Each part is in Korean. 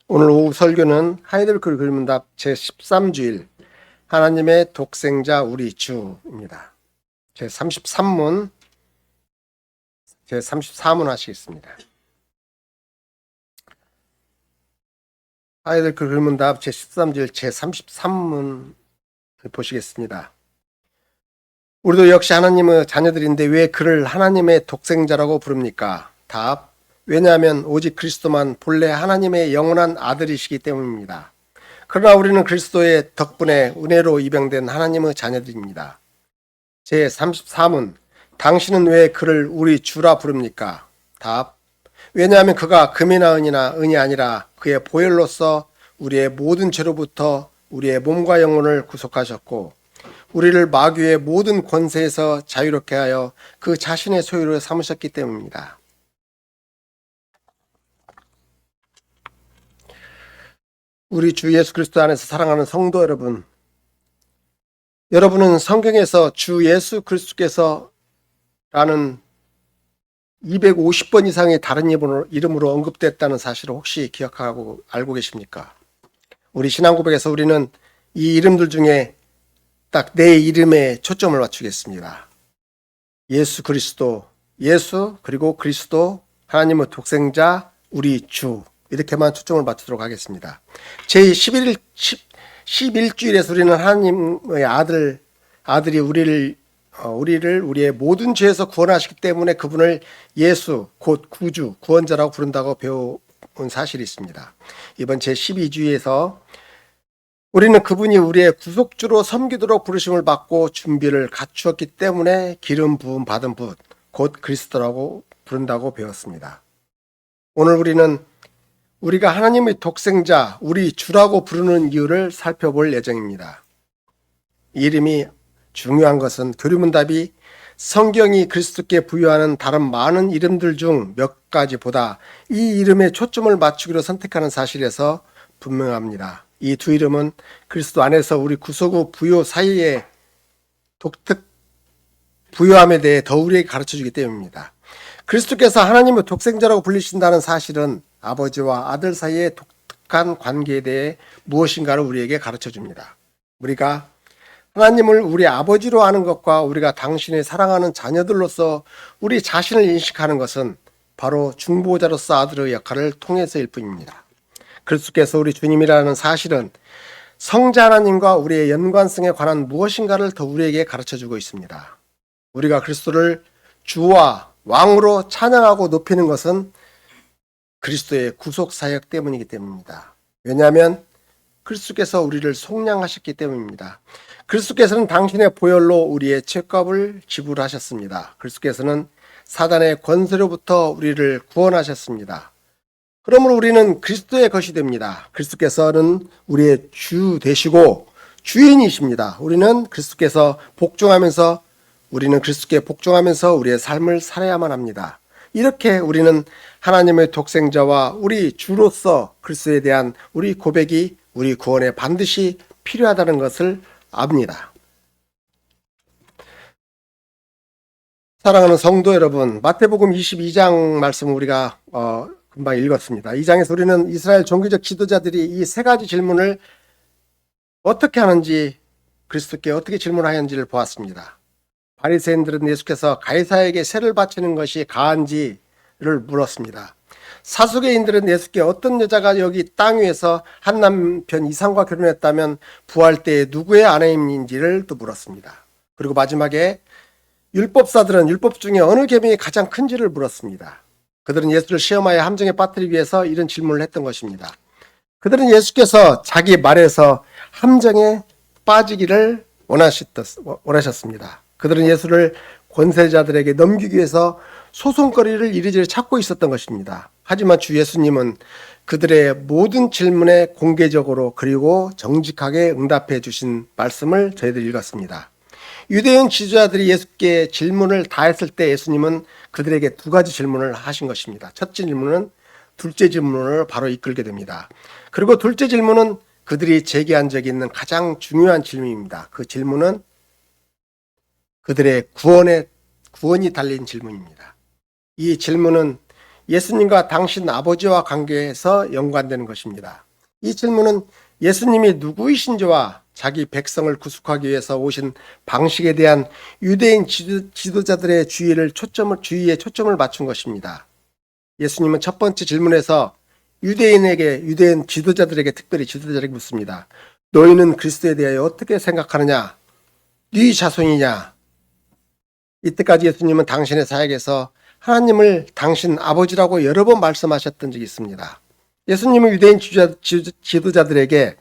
오늘 오후 설교는 하이델베르크 글문답 제13주일 하나님의 독생자 우리 주입니다. 제33문 하시겠습니다. 하이델베르크 글문답 제13주일 제33문 보시겠습니다. 우리도 역시 하나님의 자녀들인데 왜 그를 하나님의 독생자라고 부릅니까? 답: 왜냐하면 오직 그리스도만 본래 하나님의 영원한 아들이시기 때문입니다. 그러나 우리는 그리스도의 덕분에 은혜로 입양된 하나님의 자녀들입니다. 제34문 당신은 왜 그를 우리 주라 부릅니까? 답: 왜냐하면 그가 금이나 은이 아니라 그의 보혈로서 우리의 모든 죄로부터 우리의 몸과 영혼을 구속하셨고 우리를 마귀의 모든 권세에서 자유롭게 하여 그 자신의 소유로 삼으셨기 때문입니다. 우리 주 예수 그리스도 안에서 사랑하는 성도 여러분, 여러분은 성경에서 주 예수 그리스도께서 라는 250번 이상의 다른 이름으로 언급됐다는 사실을 혹시 기억하고 알고 계십니까? 우리 신앙 고백에서 우리는 이 이름들 중에 딱 내 이름에 초점을 맞추겠습니다. 예수 그리스도, 예수 그리고 그리스도, 하나님의 독생자, 우리 주, 이렇게만 초점을 맞추도록 하겠습니다. 제11주일에서 우리는 하나님의 아들이 우리를 우리의 모든 죄에서 구원하시기 때문에 그분을 예수, 곧 구주, 구원자라고 부른다고 배운 사실이 있습니다. 이번 제12주에서 우리는 그분이 우리의 구속주로 섬기도록 부르심을 받고 준비를 갖추었기 때문에 기름 부음 받은 분, 곧 그리스도라고 부른다고 배웠습니다. 오늘 우리는 우리가 하나님의 독생자, 우리 주라고 부르는 이유를 살펴볼 예정입니다. 이 이름이 중요한 것은 교리문답이 성경이 그리스도께 부여하는 다른 많은 이름들 중 몇 가지보다 이 이름에 초점을 맞추기로 선택하는 사실에서 분명합니다. 이 두 이름은 그리스도 안에서 우리 구속 후 부요 사이의 독특 부요함에 대해 더 우리에게 가르쳐주기 때문입니다. 그리스도께서 하나님의 독생자라고 불리신다는 사실은 아버지와 아들 사이의 독특한 관계에 대해 무엇인가를 우리에게 가르쳐줍니다. 우리가 하나님을 우리 아버지로 아는 것과 우리가 당신의 사랑하는 자녀들로서 우리 자신을 인식하는 것은 바로 중보자로서 아들의 역할을 통해서일 뿐입니다. 그리스도께서 우리 주님이라는 사실은 성자 하나님과 우리의 연관성에 관한 무엇인가를 더 우리에게 가르쳐주고 있습니다. 우리가 그리스도를 주와 왕으로 찬양하고 높이는 것은 그리스도의 구속 사역 때문이기 때문입니다. 왜냐하면 그리스도께서 우리를 속량하셨기 때문입니다. 그리스도께서는 당신의 보혈로 우리의 죄값을 지불하셨습니다. 그리스도께서는 사단의 권세로부터 우리를 구원하셨습니다. 그러므로 우리는 그리스도의 것이 됩니다. 그리스도께서는 우리의 주 되시고 주인이십니다. 우리는 그리스도께 복종하면서 우리의 삶을 살아야만 합니다. 이렇게 우리는 하나님의 독생자와 우리 주로서 그리스도에 대한 우리 고백이 우리 구원에 반드시 필요하다는 것을 압니다. 사랑하는 성도 여러분, 마태복음 22장 말씀을 우리가 금방 읽었습니다. 이 장에서 우리는 이스라엘 종교적 지도자들이 이 세 가지 질문을 어떻게 하는지, 그리스도께 어떻게 질문하였는지를 보았습니다. 바리새인들은 예수께서 가이사에게 세를 바치는 것이 가한지를 물었습니다. 사두개인들은 예수께 어떤 여자가 여기 땅 위에서 한 남편 이상과 결혼했다면 부활 때에 누구의 아내인지를 또 물었습니다. 그리고 마지막에 율법사들은 율법 중에 어느 계명이 가장 큰지를 물었습니다. 그들은 예수를 시험하여 함정에 빠뜨리기 위해서 이런 질문을 했던 것입니다. 그들은 예수께서 자기 말에서 함정에 빠지기를 원하셨습니다. 그들은 예수를 권세자들에게 넘기기 위해서 소송거리를 이리저리 찾고 있었던 것입니다. 하지만 주 예수님은 그들의 모든 질문에 공개적으로 그리고 정직하게 응답해 주신 말씀을 저희들 읽었습니다. 유대인 지도자들이 예수께 질문을 다 했을 때 예수님은 그들에게 두 가지 질문을 하신 것입니다. 첫째 질문은 둘째 질문을 바로 이끌게 됩니다. 그리고 둘째 질문은 그들이 제기한 적이 있는 가장 중요한 질문입니다. 그 질문은 그들의 구원이 달린 질문입니다. 이 질문은 예수님과 당신 아버지와 관계에서 연관되는 것입니다. 이 질문은 예수님이 누구이신지와 자기 백성을 구속하기 위해서 오신 방식에 대한 유대인 지도자들의 주의에 초점을 맞춘 것입니다. 예수님은 첫 번째 질문에서 유대인 지도자들에게 특별히 지도자들에게 묻습니다. 너희는 그리스도에 대하여 어떻게 생각하느냐? 네 자손이냐? 이때까지 예수님은 당신의 사역에서 하나님을 당신 아버지라고 여러 번 말씀하셨던 적이 있습니다. 예수님은 유대인 지도자들에게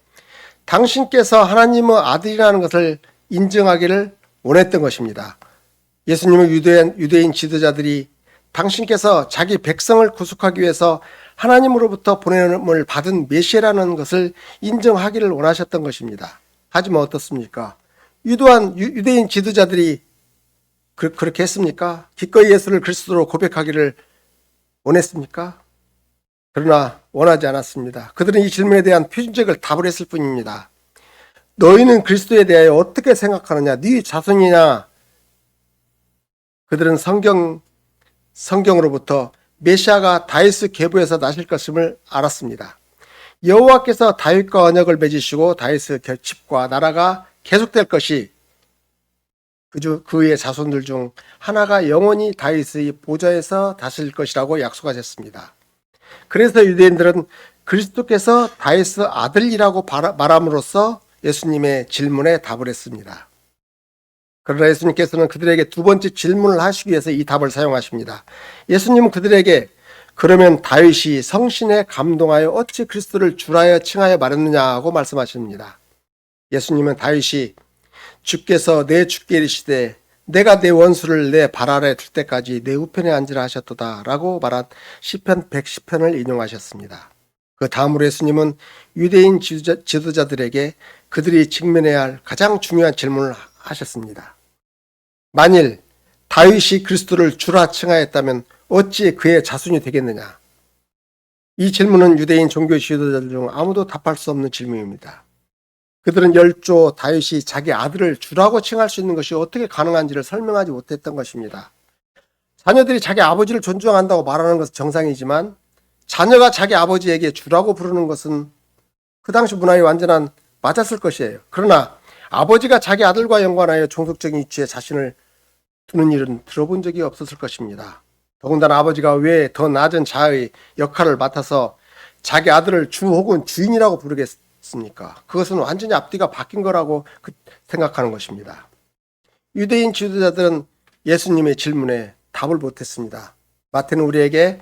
당신께서 하나님의 아들이라는 것을 인정하기를 원했던 것입니다. 예수님은 유대인 지도자들이 당신께서 자기 백성을 구속하기 위해서 하나님으로부터 보냄을 받은 메시아라는 것을 인정하기를 원하셨던 것입니다. 하지만 어떻습니까? 유대인 지도자들이 그렇게 했습니까? 기꺼이 예수를 그리스도로 고백하기를 원했습니까? 그러나 원하지 않았습니다. 그들은 이 질문에 대한 표준적을 답을 했을 뿐입니다. 너희는 그리스도에 대하여 어떻게 생각하느냐? 네 자손이냐? 그들은 성경으로부터 메시아가 다윗의 계보에서 나실 것임을 알았습니다. 여호와께서 다윗과 언약을 맺으시고 다윗의 집과 나라가 계속될 것이 그의 자손들 중 하나가 영원히 다윗의 보좌에서 다스릴 것이라고 약속하셨습니다. 그래서 유대인들은 그리스도께서 다윗의 아들이라고 말함으로써 예수님의 질문에 답을 했습니다. 그러나 예수님께서는 그들에게 두 번째 질문을 하시기 위해서 이 답을 사용하십니다. 예수님은 그들에게 그러면 다윗이 성신에 감동하여 어찌 그리스도를 주라여 칭하여 말했느냐고 말씀하십니다. 예수님은 다윗이 주께서 내 주께 이르시되 내가 내 원수를 내 발 아래 둘 때까지 내 우편에 앉으라 하셨도다 라고 말한 시편 110편을 인용하셨습니다. 그 다음으로 예수님은 유대인 지도자들에게 그들이 직면해야 할 가장 중요한 질문을 하셨습니다. 만일 다윗이 그리스도를 주라 칭하였다면 어찌 그의 자손이 되겠느냐? 이 질문은 유대인 종교 지도자들 중 아무도 답할 수 없는 질문입니다. 그들은 열조 다윗이 자기 아들을 주라고 칭할 수 있는 것이 어떻게 가능한지를 설명하지 못했던 것입니다. 자녀들이 자기 아버지를 존중한다고 말하는 것은 정상이지만 자녀가 자기 아버지에게 주라고 부르는 것은 그 당시 문화에 완전한 맞았을 것이에요. 그러나 아버지가 자기 아들과 연관하여 종속적인 위치에 자신을 두는 일은 들어본 적이 없었을 것입니다. 더군다나 아버지가 왜 더 낮은 자의 역할을 맡아서 자기 아들을 주 혹은 주인이라고 부르겠습니까? 그것은 완전히 앞뒤가 바뀐 거라고 생각하는 것입니다. 유대인 지도자들은 예수님의 질문에 답을 못했습니다. 마태는 우리에게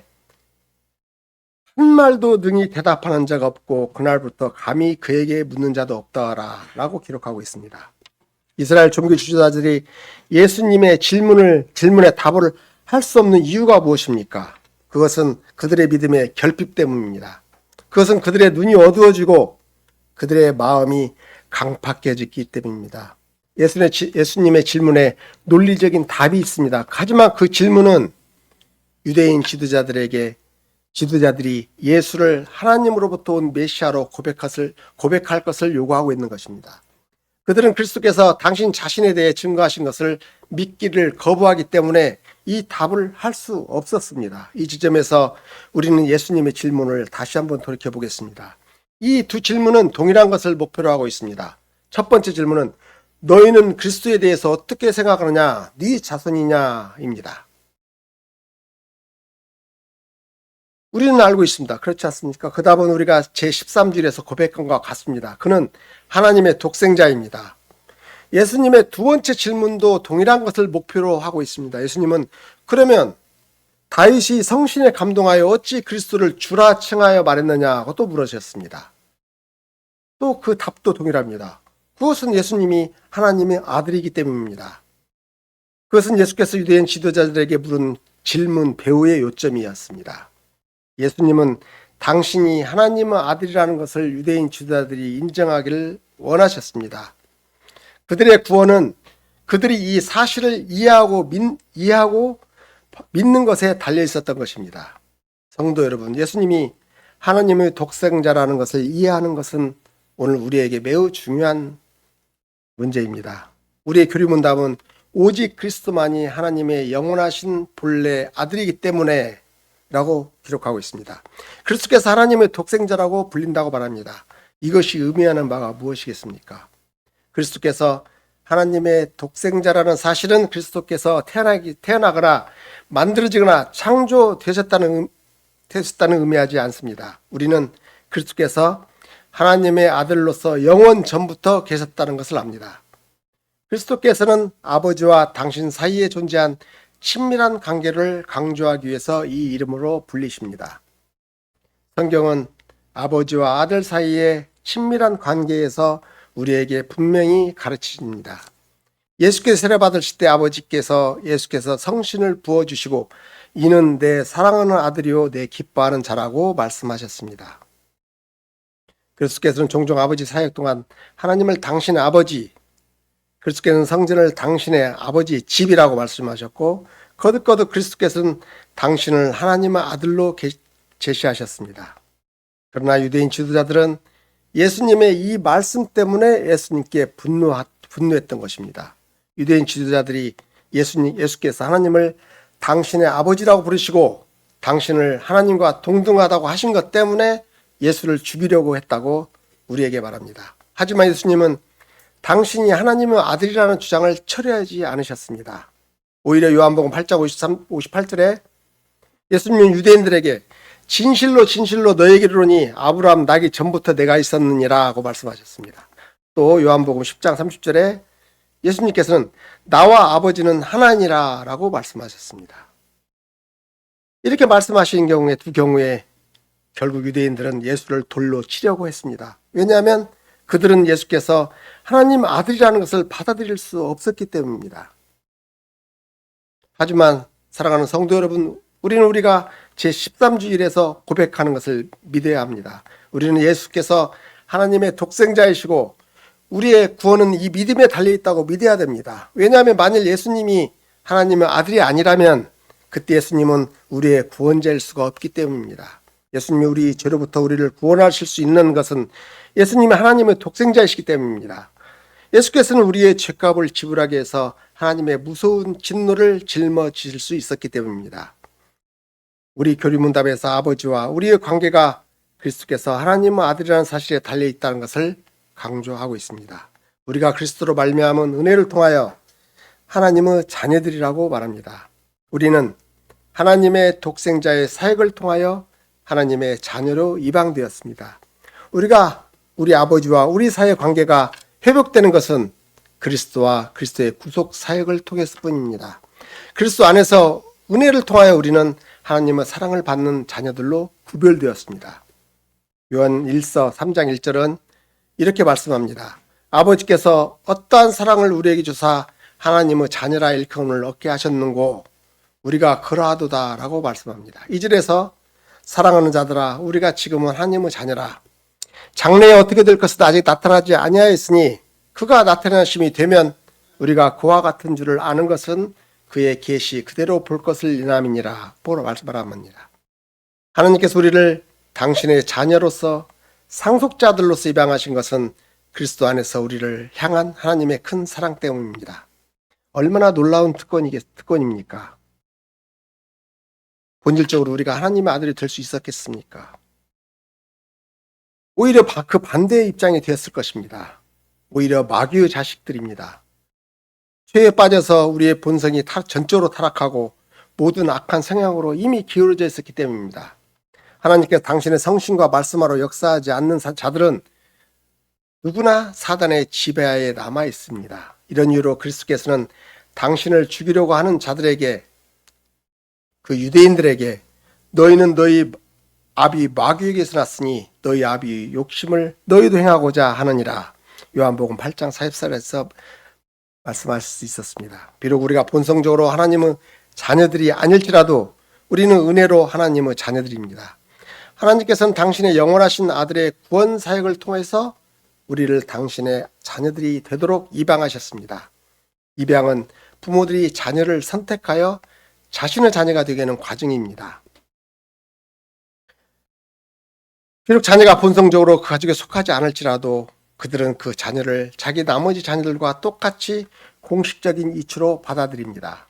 한 말도 능히 대답하는 자가 없고 그날부터 감히 그에게 묻는 자도 없더라 라고 기록하고 있습니다. 이스라엘 종교 지도자들이 예수님의 질문에 답을 할 수 없는 이유가 무엇입니까? 그것은 그들의 믿음의 결핍 때문입니다. 그것은 그들의 눈이 어두워지고 그들의 마음이 강팍해졌기 때문입니다. 예수님의 질문에 논리적인 답이 있습니다. 하지만 그 질문은 유대인 지도자들이 예수를 하나님으로부터 온 메시아로 고백할 것을 요구하고 있는 것입니다. 그들은 그리스도께서 당신 자신에 대해 증거하신 것을 믿기를 거부하기 때문에 이 답을 할 수 없었습니다. 이 지점에서 우리는 예수님의 질문을 다시 한번 돌이켜 보겠습니다. 이 두 질문은 동일한 것을 목표로 하고 있습니다. 첫 번째 질문은 너희는 그리스도에 대해서 어떻게 생각하느냐? 네 자손이냐입니다. 우리는 알고 있습니다. 그렇지 않습니까? 그 답은 우리가 제13절에서 고백한 것과 같습니다. 그는 하나님의 독생자입니다. 예수님의 두 번째 질문도 동일한 것을 목표로 하고 있습니다. 예수님은 그러면 다윗이 성신에 감동하여 어찌 그리스도를 주라 칭하여 말했느냐고 또 물으셨습니다. 또 그 답도 동일합니다. 그것은 예수님이 하나님의 아들이기 때문입니다. 그것은 예수께서 유대인 지도자들에게 물은 질문 배우의 요점이었습니다. 예수님은 당신이 하나님의 아들이라는 것을 유대인 지도자들이 인정하기를 원하셨습니다. 그들의 구원은 그들이 이 사실을 이해하고 믿는 것에 달려 있었던 것입니다. 성도 여러분, 예수님이 하나님의 독생자라는 것을 이해하는 것은 오늘 우리에게 매우 중요한 문제입니다. 우리의 교리문답은 오직 그리스도만이 하나님의 영원하신 본래 아들이기 때문에 라고 기록하고 있습니다. 그리스도께서 하나님의 독생자라고 불린다고 말합니다. 이것이 의미하는 바가 무엇이겠습니까? 그리스도께서 하나님의 독생자라는 사실은 그리스도께서 태어나거나 만들어지거나 창조되셨다는 의미하지 않습니다. 우리는 그리스도께서 하나님의 아들로서 영원 전부터 계셨다는 것을 압니다. 그리스도께서는 아버지와 당신 사이에 존재한 친밀한 관계를 강조하기 위해서 이 이름으로 불리십니다. 성경은 아버지와 아들 사이의 친밀한 관계에서 우리에게 분명히 가르치십니다. 예수께서 세례받으실 때 예수께서 성신을 부어주시고 이는 내 사랑하는 아들이요 내 기뻐하는 자라고 말씀하셨습니다. 그리스도께서는 종종 아버지 사역 동안 하나님을 당신의 아버지, 그리스도께서는 성전을 당신의 아버지 집이라고 말씀하셨고 거듭거듭 그리스도께서는 당신을 하나님의 아들로 제시하셨습니다. 그러나 유대인 지도자들은 예수님의 이 말씀 때문에 예수님께 분노했던 것입니다. 유대인 지도자들이 예수께서 하나님을 당신의 아버지라고 부르시고 당신을 하나님과 동등하다고 하신 것 때문에 예수를 죽이려고 했다고 우리에게 말합니다. 하지만 예수님은 당신이 하나님의 아들이라는 주장을 철회하지 않으셨습니다. 오히려 요한복음 8장 58절에 예수님은 유대인들에게 진실로 진실로 너에게 이르노니 아브라함 나기 전부터 내가 있었느니라 고 말씀하셨습니다. 또 요한복음 10장 30절에 예수님께서는 나와 아버지는 하나니라 라고 말씀하셨습니다. 이렇게 말씀하신 경우에 두 경우에 결국 유대인들은 예수를 돌로 치려고 했습니다. 왜냐하면 그들은 예수께서 하나님 아들이라는 것을 받아들일 수 없었기 때문입니다. 하지만 사랑하는 성도 여러분, 우리가 제13주일에서 고백하는 것을 믿어야 합니다. 우리는 예수께서 하나님의 독생자이시고 우리의 구원은 이 믿음에 달려있다고 믿어야 됩니다. 왜냐하면 만일 예수님이 하나님의 아들이 아니라면 그때 예수님은 우리의 구원자일 수가 없기 때문입니다. 예수님이 우리 죄로부터 우리를 구원하실 수 있는 것은 예수님이 하나님의 독생자이시기 때문입니다. 예수께서는 우리의 죄값을 지불하기 위해서 하나님의 무서운 진노를 짊어지실 수 있었기 때문입니다. 우리 교리문답에서 아버지와 우리의 관계가 그리스도께서 하나님의 아들이라는 사실에 달려있다는 것을 강조하고 있습니다. 우리가 그리스도로 말미암은 은혜를 통하여 하나님의 자녀들이라고 말합니다. 우리는 하나님의 독생자의 사역을 통하여 하나님의 자녀로 입양되었습니다. 우리가 우리 아버지와 우리 사이의 관계가 회복되는 것은 그리스도와 그리스도의 구속 사역을 통해서 뿐입니다. 그리스도 안에서 은혜를 통하여 우리는 하나님의 사랑을 받는 자녀들로 구별되었습니다. 요한 1서 3장 1절은 이렇게 말씀합니다. 아버지께서 어떠한 사랑을 우리에게 주사 하나님의 자녀라 일컬음을 얻게 하셨는고 우리가 그러하도다 라고 말씀합니다. 이 절에서 사랑하는 자들아 우리가 지금은 하나님의 자녀라. 장래에 어떻게 될 것은 아직 나타나지 아니하였으니 그가 나타나심이 되면 우리가 그와 같은 줄을 아는 것은 그의 계시 그대로 볼 것을 인함이니라 보러 말씀합니다. 하나님께서 우리를 당신의 자녀로서 상속자들로서 입양하신 것은 그리스도 안에서 우리를 향한 하나님의 큰 사랑 때문입니다. 얼마나 놀라운 특권입니까? 본질적으로 우리가 하나님의 아들이 될 수 있었겠습니까? 오히려 그 반대의 입장이 되었을 것입니다. 오히려 마귀의 자식들입니다. 죄에 빠져서 우리의 본성이 전적으로 타락하고 모든 악한 성향으로 이미 기울어져 있었기 때문입니다. 하나님께서 당신의 성신과 말씀하러 역사하지 않는 자들은 누구나 사단의 지배하에 남아 있습니다. 이런 이유로 그리스도께서는 당신을 죽이려고 하는 자들에게 그 유대인들에게 너희는 너희 아비 마귀에게서 났으니 너희 아비 욕심을 너희도 행하고자 하느니라. 요한복음 8장 44절에서 말씀할 수 있었습니다. 비록 우리가 본성적으로 하나님의 자녀들이 아닐지라도 우리는 은혜로 하나님의 자녀들입니다. 하나님께서는 당신의 영원하신 아들의 구원 사역을 통해서 우리를 당신의 자녀들이 되도록 입양하셨습니다. 입양은 부모들이 자녀를 선택하여 자신의 자녀가 되게 하는 과정입니다. 비록 자녀가 본성적으로 그 가족에 속하지 않을지라도 그들은 그 자녀를 자기 나머지 자녀들과 똑같이 공식적인 이치로 받아들입니다.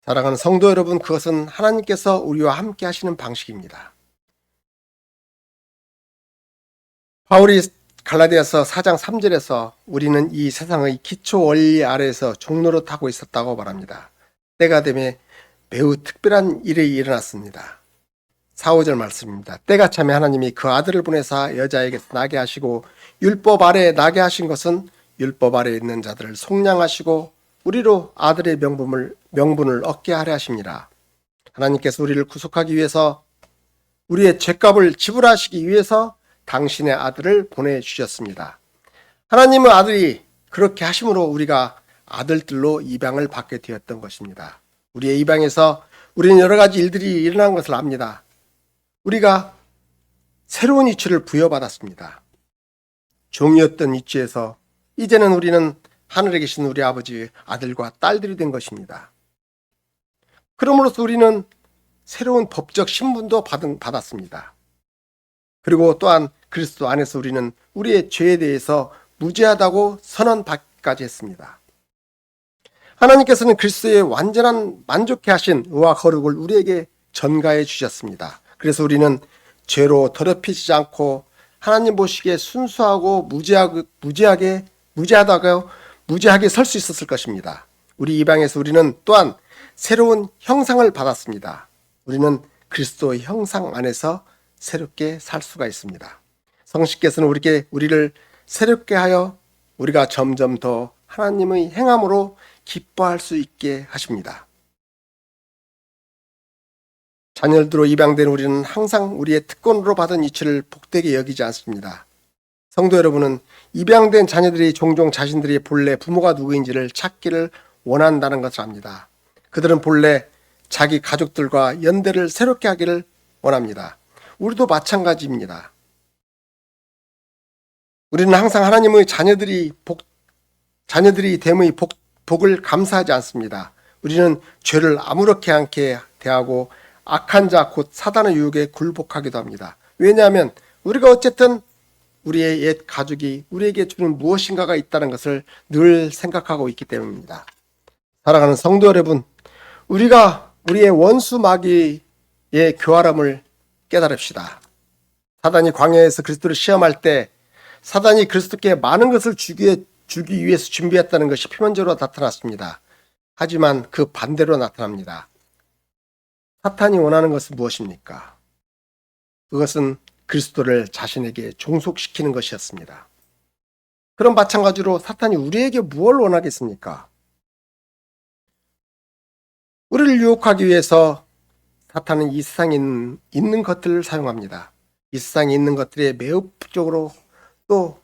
사랑하는 성도 여러분, 그것은 하나님께서 우리와 함께 하시는 방식입니다. 바울이 갈라디아서 4장 3절에서 우리는 이 세상의 기초 원리 아래에서 종로를 타고 있었다고 말합니다. 때가 되매 매우 특별한 일이 일어났습니다. 4, 5절 말씀입니다. 때가 차면 하나님이 그 아들을 보내사 여자에게서 나게 하시고 율법 아래에 나게 하신 것은 율법 아래에 있는 자들을 속량하시고 우리로 아들의 명분을 얻게 하려 하십니다. 하나님께서 우리를 구속하기 위해서 우리의 죄값을 지불하시기 위해서 당신의 아들을 보내주셨습니다. 하나님의 아들이 그렇게 하심으로 우리가 아들들로 입양을 받게 되었던 것입니다. 우리의 입양에서 우리는 여러 가지 일들이 일어난 것을 압니다. 우리가 새로운 위치를 부여받았습니다. 종이었던 위치에서 이제는 우리는 하늘에 계신 우리 아버지의 아들과 딸들이 된 것입니다. 그러므로서 우리는 새로운 법적 신분도 받았습니다. 그리고 또한 그리스도 안에서 우리는 우리의 죄에 대해서 무죄하다고 선언받기까지 했습니다. 하나님께서는 그리스도의 완전한 만족해 하신 의와 거룩을 우리에게 전가해 주셨습니다. 그래서 우리는 죄로 더럽히지 않고 하나님 보시기에 순수하고 무죄하게 설 수 있었을 것입니다. 우리 이방에서 우리는 또한 새로운 형상을 받았습니다. 우리는 그리스도의 형상 안에서 새롭게 살 수가 있습니다. 성신께서는 우리를 새롭게 하여 우리가 점점 더 하나님의 행함으로 기뻐할 수 있게 하십니다. 자녀들로 입양된 우리는 항상 우리의 특권으로 받은 이치를 복되게 여기지 않습니다. 성도 여러분은 입양된 자녀들이 종종 자신들이 본래 부모가 누구인지를 찾기를 원한다는 것을 압니다. 그들은 본래 자기 가족들과 연대를 새롭게 하기를 원합니다. 우리도 마찬가지입니다. 우리는 항상 하나님의 자녀들이 됨의 복을 감사하지 않습니다. 우리는 죄를 아무렇게 않게 대하고 악한 자 곧 사단의 유혹에 굴복하기도 합니다. 왜냐하면 우리가 어쨌든 우리의 옛 가족이 우리에게 주는 무엇인가가 있다는 것을 늘 생각하고 있기 때문입니다. 사랑하는 성도 여러분, 우리가 우리의 원수 마귀의 교활함을 깨달읍시다. 사단이 광야에서 그리스도를 시험할 때 사단이 그리스도께 많은 것을 주기 위해서 준비했다는 것이 표면적으로 나타났습니다. 하지만 그 반대로 나타납니다. 사탄이 원하는 것은 무엇입니까? 그것은 그리스도를 자신에게 종속시키는 것이었습니다. 그런 마찬가지로 사탄이 우리에게 무엇을 원하겠습니까? 우리를 유혹하기 위해서 사탄은 이 세상에 있는 것들을 사용합니다. 이 세상에 있는 것들에 매우 부적으로 또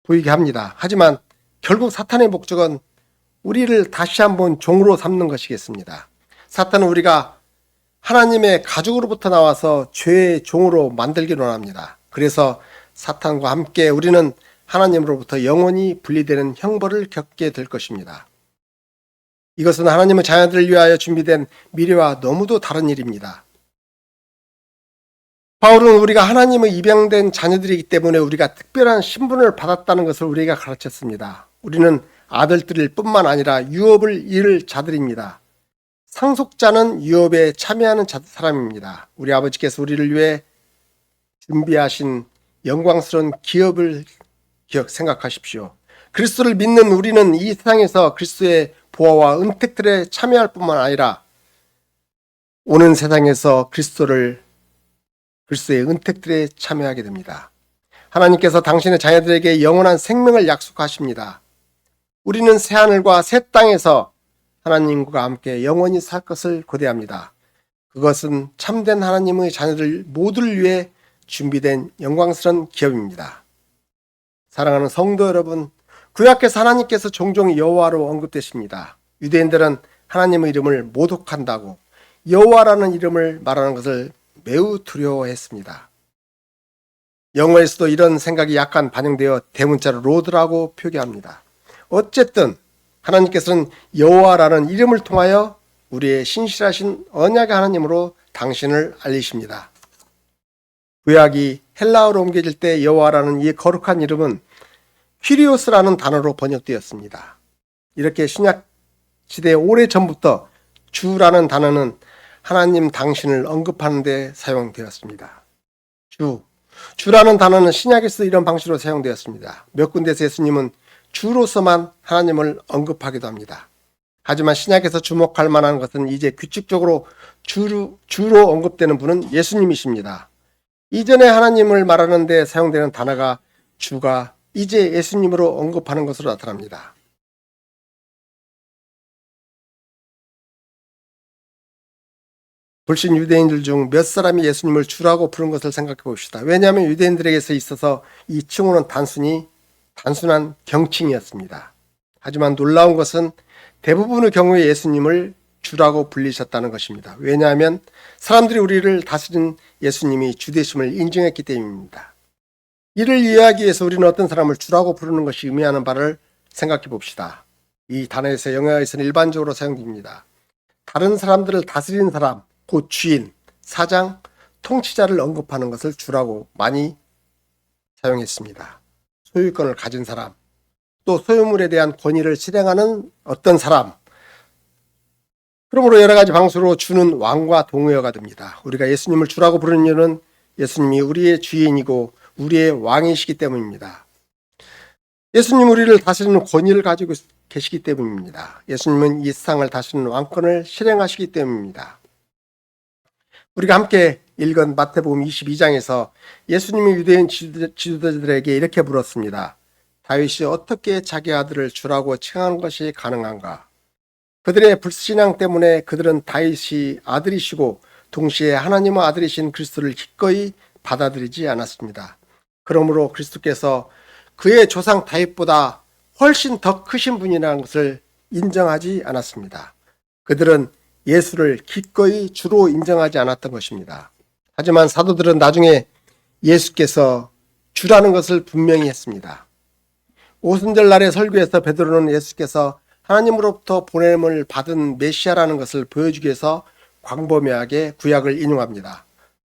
보이게 합니다. 하지만 결국 사탄의 목적은 우리를 다시 한번 종으로 삼는 것이겠습니다. 사탄은 우리가 하나님의 가족으로부터 나와서 죄의 종으로 만들기를 원합니다. 그래서 사탄과 함께 우리는 하나님으로부터 영원히 분리되는 형벌을 겪게 될 것입니다. 이것은 하나님의 자녀들을 위하여 준비된 미래와 너무도 다른 일입니다. 바울은 우리가 하나님의 입양된 자녀들이기 때문에 우리가 특별한 신분을 받았다는 것을 우리에게 가르쳤습니다. 우리는 아들들일 뿐만 아니라 유업을 이을 자들입니다. 상속자는 유업에 참여하는 사람입니다. 우리 아버지께서 우리를 위해 준비하신 영광스러운 기업을 생각하십시오. 그리스도를 믿는 우리는 이 세상에서 그리스도의 보화와 은택들에 참여할 뿐만 아니라 오는 세상에서 그리스도의 은택들에 참여하게 됩니다. 하나님께서 당신의 자녀들에게 영원한 생명을 약속하십니다. 우리는 새하늘과 새 땅에서 하나님과 함께 영원히 살 것을 고대합니다. 그것은 참된 하나님의 자녀들 모두를 위해 준비된 영광스러운 기업입니다. 사랑하는 성도 여러분, 구약에서 하나님께서 종종 여호와로 언급되십니다. 유대인들은 하나님의 이름을 모독한다고 여호와라는 이름을 말하는 것을 매우 두려워했습니다. 영어에서도 이런 생각이 약간 반영되어 대문자로 로드라고 표기합니다. 어쨌든 하나님께서는 여호와라는 이름을 통하여 우리의 신실하신 언약의 하나님으로 당신을 알리십니다. 구약이 헬라어로 옮겨질 때 여호와라는 이 거룩한 이름은 퀴리오스라는 단어로 번역되었습니다. 이렇게 신약 시대 오래전부터 주라는 단어는 하나님 당신을 언급하는 데 사용되었습니다. 주라는 단어는 신약에서 이런 방식으로 사용되었습니다. 몇 군데서 예수님은 주로서만 하나님을 언급하기도 합니다. 하지만 신약에서 주목할 만한 것은 이제 규칙적으로 주로 언급되는 분은 예수님이십니다. 이전에 하나님을 말하는 데 사용되는 단어가 주가 이제 예수님으로 언급하는 것으로 나타납니다. 불신 유대인들 중 몇 사람이 예수님을 주라고 부른 것을 생각해 봅시다. 왜냐하면 유대인들에게서 있어서 이 칭호는 단순한 경칭이었습니다. 하지만 놀라운 것은 대부분의 경우에 예수님을 주라고 불리셨다는 것입니다. 왜냐하면 사람들이 우리를 다스린 예수님이 주되심을 인정했기 때문입니다. 이를 이해하기 위해서 우리는 어떤 사람을 주라고 부르는 것이 의미하는 바를 생각해 봅시다. 이 단어에서 영어에서는 일반적으로 사용됩니다. 다른 사람들을 다스리는 사람, 곧 주인, 사장, 통치자를 언급하는 것을 주라고 많이 사용했습니다. 소유권을 가진 사람, 또 소유물에 대한 권위를 실행하는 어떤 사람, 그러므로 여러 가지 방식으로 주는 왕과 동의어가 됩니다. 우리가 예수님을 주라고 부르는 이유는 예수님이 우리의 주인이고 우리의 왕이시기 때문입니다. 예수님 우리를 다스리는 권위를 가지고 계시기 때문입니다. 예수님은 이 세상을 다스리는 왕권을 실행하시기 때문입니다. 우리가 함께 읽은 마태복음 22장에서 예수님이 유대인 지도자들에게 이렇게 물었습니다. 다윗이 어떻게 자기 아들을 주라고 칭하는 것이 가능한가? 그들의 불신앙 때문에 그들은 다윗이 아들이시고 동시에 하나님의 아들이신 그리스도를 기꺼이 받아들이지 않았습니다. 그러므로 그리스도께서 그의 조상 다윗보다 훨씬 더 크신 분이라는 것을 인정하지 않았습니다. 그들은 예수를 기꺼이 주로 인정하지 않았던 것입니다. 하지만 사도들은 나중에 예수께서 주라는 것을 분명히 했습니다. 오순절 날의 설교에서 베드로는 예수께서 하나님으로부터 보냄을 받은 메시아라는 것을 보여주기 위해서 광범위하게 구약을 인용합니다.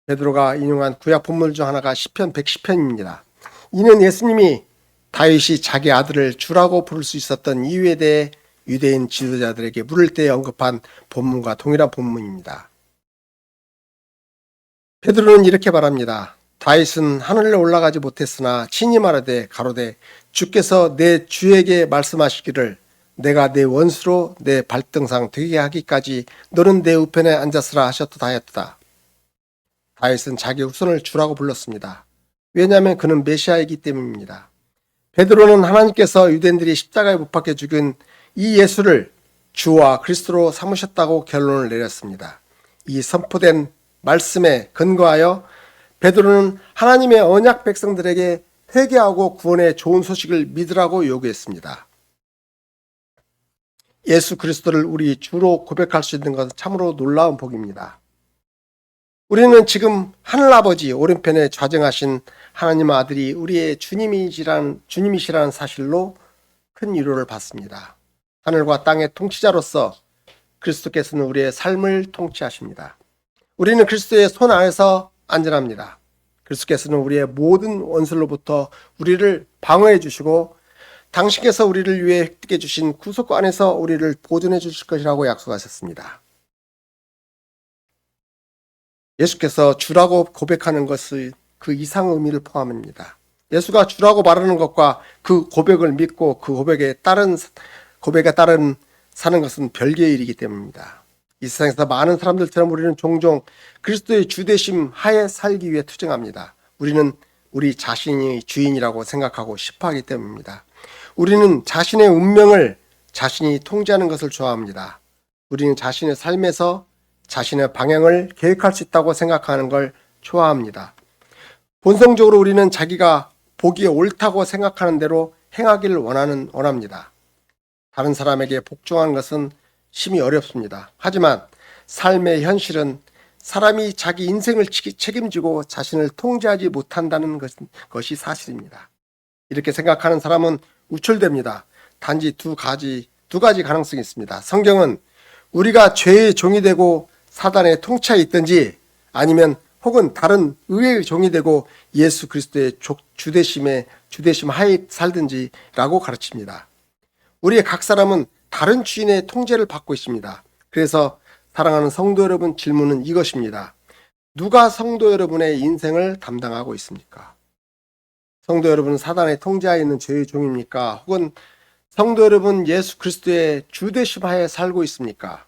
베드로가 인용한 구약 본문 중 하나가 시편 110편입니다. 이는 예수님이 다윗이 자기 아들을 주라고 부를 수 있었던 이유에 대해 유대인 지도자들에게 물을 때 언급한 본문과 동일한 본문입니다. 베드로는 이렇게 말합니다. 다윗은 하늘에 올라가지 못했으나 친히 말하되 가로되 주께서 내 주에게 말씀하시기를 내가 내 원수로 내 발등상 되게 하기까지 너는 내 우편에 앉았으라 하셨다 하였다. 다윗은 자기 후손을 주라고 불렀습니다. 왜냐하면 그는 메시아이기 때문입니다. 베드로는 하나님께서 유대인들이 십자가에 못 박혀 죽인 이 예수를 주와 그리스도로 삼으셨다고 결론을 내렸습니다. 이 선포된 말씀에 근거하여 베드로는 하나님의 언약 백성들에게 회개하고 구원의 좋은 소식을 믿으라고 요구했습니다. 예수 그리스도를 우리 주로 고백할 수 있는 것은 참으로 놀라운 복입니다. 우리는 지금 하늘아버지 오른편에 좌정하신 하나님의 아들이 우리의 주님이시라는 사실로 큰 위로를 받습니다. 하늘과 땅의 통치자로서 그리스도께서는 우리의 삶을 통치하십니다. 우리는 그리스도의 손 안에서 안전합니다. 그리스도께서는 우리의 모든 원수로부터 우리를 방어해 주시고 당신께서 우리를 위해 획득해 주신 구속구 안에서 우리를 보존해 주실 것이라고 약속하셨습니다. 예수께서 주라고 고백하는 것은 그 이상 의미를 포함합니다. 예수가 주라고 말하는 것과 그 고백을 믿고 그 고백에 따른 사는 것은 별개의 일이기 때문입니다. 이 세상에서 많은 사람들처럼 우리는 종종 그리스도의 주되심 하에 살기 위해 투쟁합니다. 우리는 우리 자신이 주인이라고 생각하고 싶어 하기 때문입니다. 우리는 자신의 운명을 자신이 통제하는 것을 좋아합니다. 우리는 자신의 삶에서 자신의 방향을 계획할 수 있다고 생각하는 걸 좋아합니다. 본성적으로 우리는 자기가 보기에 옳다고 생각하는 대로 행하기를 원합니다. 다른 사람에게 복종하는 것은 심히 어렵습니다. 하지만 삶의 현실은 사람이 자기 인생을 책임지고 자신을 통제하지 못한다는 것이 사실입니다. 이렇게 생각하는 사람은 우쭐댑니다. 단지 두 가지 가능성이 있습니다. 성경은 우리가 죄의 종이 되고 사단의 통치하에 있든지 아니면 혹은 다른 의의 종이 되고 예수 그리스도의 주되심 하에 살든지라고 가르칩니다. 우리의 각 사람은 다른 주인의 통제를 받고 있습니다. 그래서 사랑하는 성도 여러분, 질문은 이것입니다. 누가 성도 여러분의 인생을 담당하고 있습니까? 성도 여러분은 사단의 통제하에 있는 죄의 종입니까? 혹은 성도 여러분 예수 그리스도의 주되심 하에 살고 있습니까?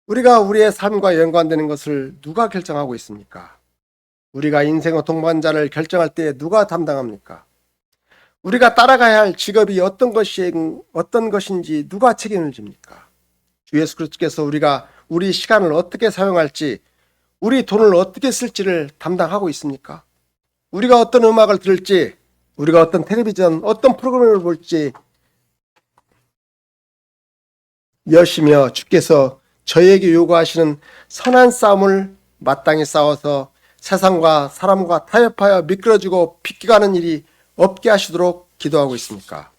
우리가 우리의 삶과 연관되는 것을 누가 결정하고 있습니까? 우리가 인생의 동반자를 결정할 때 누가 담당합니까? 우리가 따라가야 할 직업이 어떤 것인지 누가 책임을 집니까? 주 예수 그리스도께서 우리가 우리 시간을 어떻게 사용할지, 우리 돈을 어떻게 쓸지를 담당하고 있습니까? 우리가 어떤 음악을 들을지, 우리가 어떤 텔레비전, 어떤 프로그램을 볼지 여시며 주께서 저에게 요구하시는 선한 싸움을 마땅히 싸워서 세상과 사람과 타협하여 미끄러지고 비껴가는 일이 없게 하시도록 기도하고 있습니까?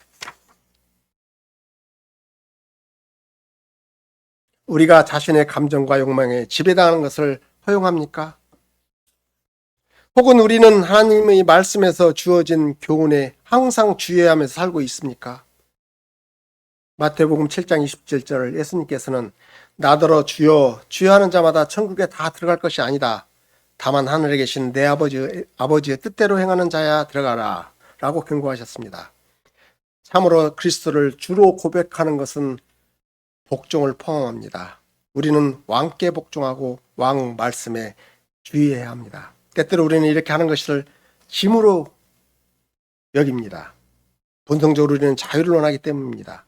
우리가 자신의 감정과 욕망에 지배당하는 것을 허용합니까? 혹은 우리는 하나님의 말씀에서 주어진 교훈에 항상 주의하면서 살고 있습니까? 마태복음 7장 27절 예수님께서는 나더러 주여 주여 하는 자마다 천국에 다 들어갈 것이 아니다. 다만 하늘에 계신 내 아버지의 뜻대로 행하는 자야 들어가라 라고 경고하셨습니다. 참으로 그리스도를 주로 고백하는 것은 복종을 포함합니다. 우리는 왕께 복종하고 왕 말씀에 주의해야 합니다. 때때로 우리는 이렇게 하는 것을 짐으로 여깁니다. 본성적으로 우리는 자유를 원하기 때문입니다.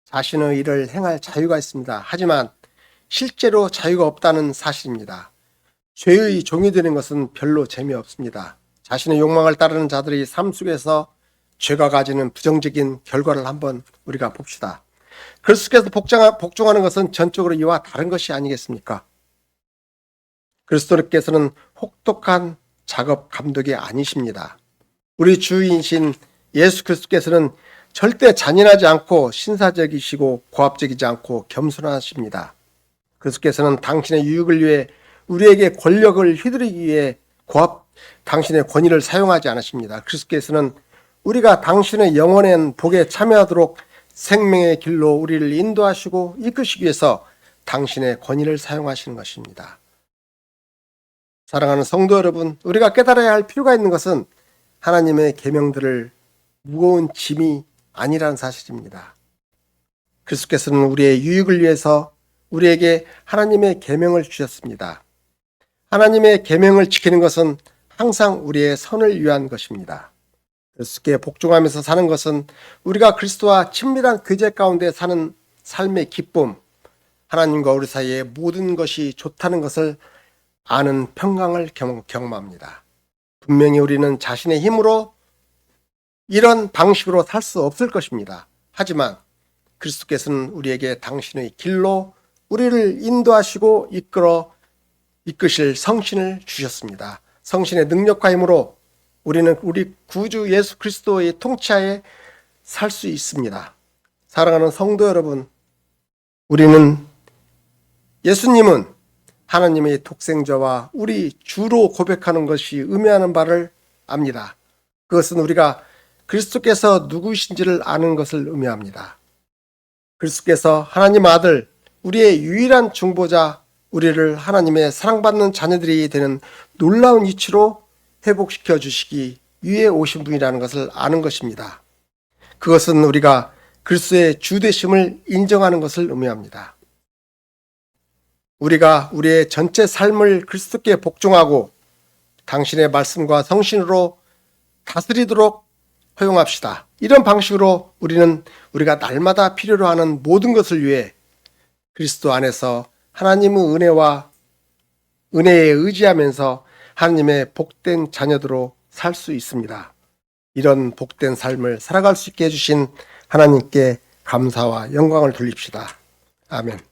자신의 일을 행할 자유가 있습니다. 하지만 실제로 자유가 없다는 사실입니다. 죄의 종이 되는 것은 별로 재미없습니다. 자신의 욕망을 따르는 자들이 삶 속에서 죄가 가지는 부정적인 결과를 한번 우리가 봅시다. 그리스도께서 복종하는 것은 전적으로 이와 다른 것이 아니겠습니까? 그리스도께서는 혹독한 작업 감독이 아니십니다. 우리 주인이신 예수 그리스도께서는 절대 잔인하지 않고 신사적이시고 고압적이지 않고 겸손하십니다. 그리스도께서는 당신의 유익을 위해 우리에게 권력을 휘두르기 위해 당신의 권위를 사용하지 않으십니다. 그리스도께서는 우리가 당신의 영원한 복에 참여하도록 생명의 길로 우리를 인도하시고 이끄시기 위해서 당신의 권위를 사용하시는 것입니다. 사랑하는 성도 여러분, 우리가 깨달아야 할 필요가 있는 것은 하나님의 계명들을 무거운 짐이 아니라는 사실입니다. 그리스도께서는 우리의 유익을 위해서 우리에게 하나님의 계명을 주셨습니다. 하나님의 계명을 지키는 것은 항상 우리의 선을 위한 것입니다. 그리스도께 복종하면서 사는 것은 우리가 그리스도와 친밀한 교제 가운데 사는 삶의 기쁨, 하나님과 우리 사이에 모든 것이 좋다는 것을 아는 평강을 경험합니다. 분명히 우리는 자신의 힘으로 이런 방식으로 살 수 없을 것입니다. 하지만 그리스도께서는 우리에게 당신의 길로 우리를 인도하시고 이끄실 성신을 주셨습니다. 성신의 능력과 힘으로 우리는 우리 구주 예수 그리스도의 통치하에 살 수 있습니다. 사랑하는 성도 여러분, 예수님은 하나님의 독생자와 우리 주로 고백하는 것이 의미하는 바를 압니다. 그것은 우리가 그리스도께서 누구신지를 아는 것을 의미합니다. 그리스도께서 하나님 아들, 우리의 유일한 중보자, 우리를 하나님의 사랑받는 자녀들이 되는 놀라운 이치로 회복시켜 주시기 위해 오신 분이라는 것을 아는 것입니다. 그것은 우리가 그리스도의 주되심을 인정하는 것을 의미합니다. 우리가 우리의 전체 삶을 그리스도께 복종하고 당신의 말씀과 성신으로 다스리도록 허용합시다. 이런 방식으로 우리가 날마다 필요로 하는 모든 것을 위해 그리스도 안에서 하나님의 은혜에 의지하면서 하나님의 복된 자녀들로 살 수 있습니다. 이런 복된 삶을 살아갈 수 있게 해주신 하나님께 감사와 영광을 돌립시다. 아멘.